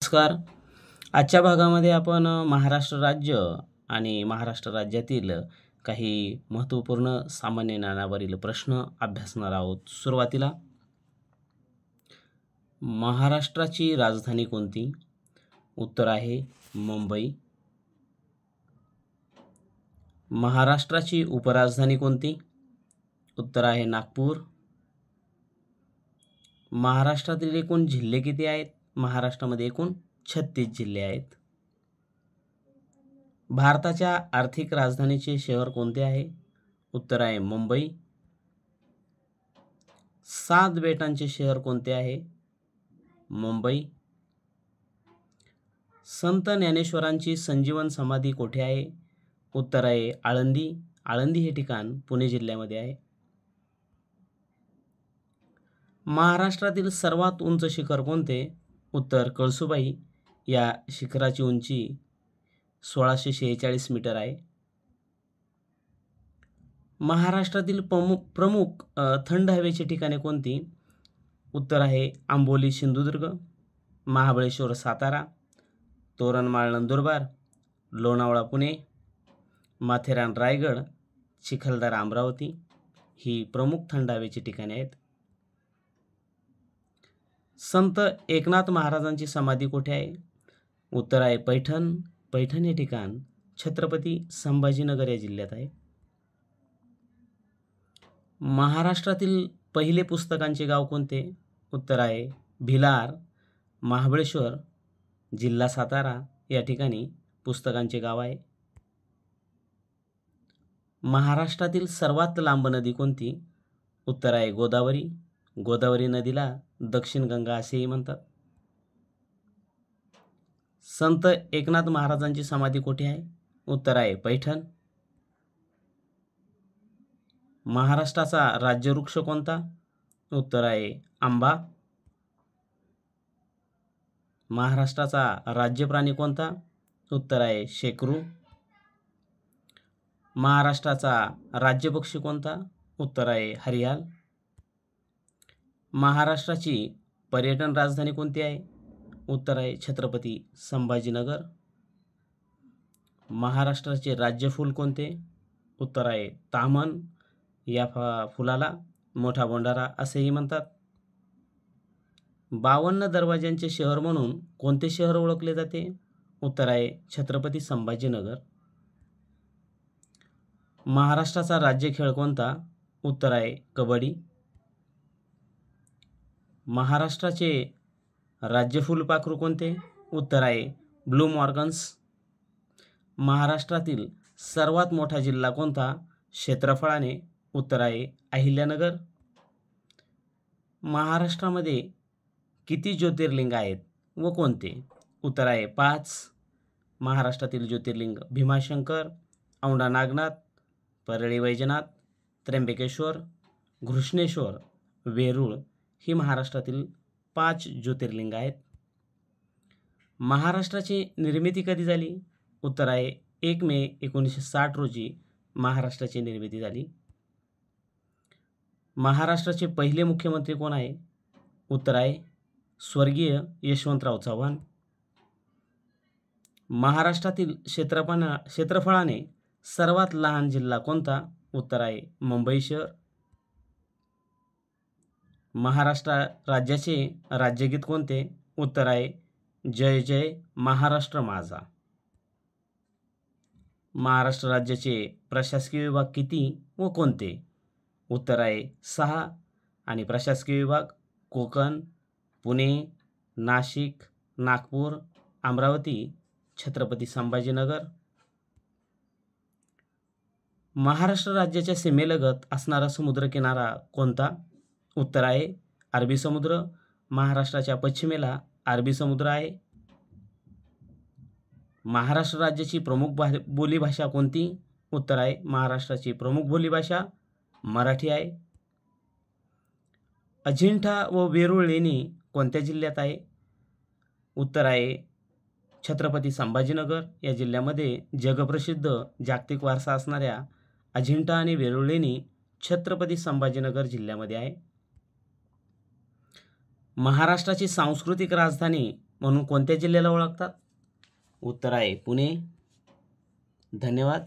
नमस्कार. आजच्या भागामध्ये आपण महाराष्ट्र राज्य आणि महाराष्ट्र राज्यातील काही महत्त्वपूर्ण सामान्य ज्ञानावरील प्रश्न अभ्यासणार आहोत. सुरुवातीला महाराष्ट्राची राजधानी कोणती? उत्तर आहे मुंबई. महाराष्ट्राची उपराजधानी कोणती? उत्तर आहे नागपूर. महाराष्ट्रातील एकूण जिल्हे किती आहेत? महाराष्ट्रामध्ये एकूण 36 जिल्हे आहेत. भारताच्या आर्थिक राजधानीचे शहर कोणते आहे? उत्तर आहे मुंबई. 7 बेटांचे शहर कोणते आहे? मुंबई. संत ज्ञानेश्वरांची संजीवन समाधी कोठे आहे? उत्तर आहे आळंदी. आळंदी हे ठिकाण पुणे जिल्ह्यामध्ये आहे. महाराष्ट्रातील सर्वात उंच शिखर कोणते? उत्तर कळसुबाई. या शिखराची उंची 1646 मीटर आहे. महाराष्ट्रातील प्रमुख थंड हवेची ठिकाणे कोणती? उत्तर आहे आंबोली सिंधुदुर्ग, महाबळेश्वर सातारा, तोरणमाळ नंदुरबार, लोणावळा पुणे, माथेरान रायगड, चिखलदरा अमरावती ही प्रमुख थंड हवेची ठिकाणे आहेत. संत एकनाथ महाराजांची समाधी कुठे आहे? उत्तर आहे पैठण. पैठण हे ठिकाण छत्रपती संभाजीनगर या जिल्ह्यात आहे. महाराष्ट्रातील पहिले पुस्तकांचे गाव कोणते? उत्तर आहे भिलार. महाबळेश्वर जिल्हा सातारा या ठिकाणी पुस्तकांचे गाव आहे. महाराष्ट्रातील सर्वात लांब नदी कोणती? उत्तर आहे गोदावरी. गोदावरी नदीला दक्षिण गंगा असेही म्हणतात. संत एकनाथ महाराजांची समाधी कुठे आहे? उत्तर आहे पैठण. महाराष्ट्राचा राज्यवृक्ष कोणता? उत्तर आहे आंबा. महाराष्ट्राचा राज्य प्राणी कोणता? उत्तर आहे शेकरू. महाराष्ट्राचा राज्य पक्षी कोणता? उत्तर आहे हरियाल. महाराष्ट्राची पर्यटन राजधानी कोणती आहे? उत्तर आहे छत्रपती संभाजीनगर. महाराष्ट्राचे राज्य फूल कोणते? उत्तर आहे तामन. या फुलाला मोठा बोंडारा असेही म्हणतात. 52 दरवाज्यांचे शहर म्हणून कोणते शहर ओळखले जाते? उत्तर आहे छत्रपती संभाजीनगर. महाराष्ट्राचा राज्य खेळ कोणता? उत्तर आहे कबड्डी. महाराष्ट्राचे राज्य फुलपाखरू कोणते? उत्तर आहे ब्लू मॉर्गन्स. महाराष्ट्रातील सर्वात मोठा जिल्हा कोणता क्षेत्रफळाने? उत्तर आहे अहिल्यानगर. महाराष्ट्रामध्ये किती ज्योतिर्लिंग आहेत व कोणते? उत्तर आहे 5. महाराष्ट्रातील ज्योतिर्लिंग भीमाशंकर, औंढा नागनाथ, परळी वैजनाथ, त्र्यंबकेश्वर, घृष्णेश्वर, वेरूळ ही महाराष्ट्रातील 5 ज्योतिर्लिंग आहेत. महाराष्ट्राची निर्मिती कधी झाली? उत्तर आहे 1 मे 1960 रोजी महाराष्ट्राची निर्मिती झाली. महाराष्ट्राचे पहिले मुख्यमंत्री कोण आहे? उत्तर आहे स्वर्गीय यशवंतराव चव्हाण. महाराष्ट्रातील क्षेत्रफळाने सर्वात लहान जिल्हा कोणता? उत्तर आहे मुंबई शहर. महाराष्ट्र राज्याचे राज्यगीत कोणते? उत्तर आहे जय जय महाराष्ट्र माझा. महाराष्ट्र राज्याचे प्रशासकीय विभाग किती व कोणते? उत्तर आहे 6 आणि प्रशासकीय विभाग कोकण, पुणे, नाशिक, नागपूर, अमरावती, छत्रपती संभाजीनगर. महाराष्ट्र राज्याच्या सीमेलगत असणारा समुद्रकिनारा कोणता? उत्तर आहे अरबी समुद्र. महाराष्ट्राच्या पश्चिमेला अरबी समुद्र आहे. महाराष्ट्र राज्याची प्रमुख बोलीभाषा कोणती? उत्तर आहे महाराष्ट्राची प्रमुख बोलीभाषा मराठी आहे. अजिंठा व वेरूळ लेणी कोणत्या जिल्ह्यात आहे? उत्तर आहे छत्रपती संभाजीनगर या जिल्ह्यामध्ये. जगप्रसिद्ध जागतिक वारसा असणाऱ्या अजिंठा आणि वेरूळ लेणी छत्रपती संभाजीनगर जिल्ह्यामध्ये आहे. महाराष्ट्राची सांस्कृतिक राजधानी म्हणून कोणत्या जिल्ह्याला ओळखतात? उत्तर आहे पुणे. धन्यवाद.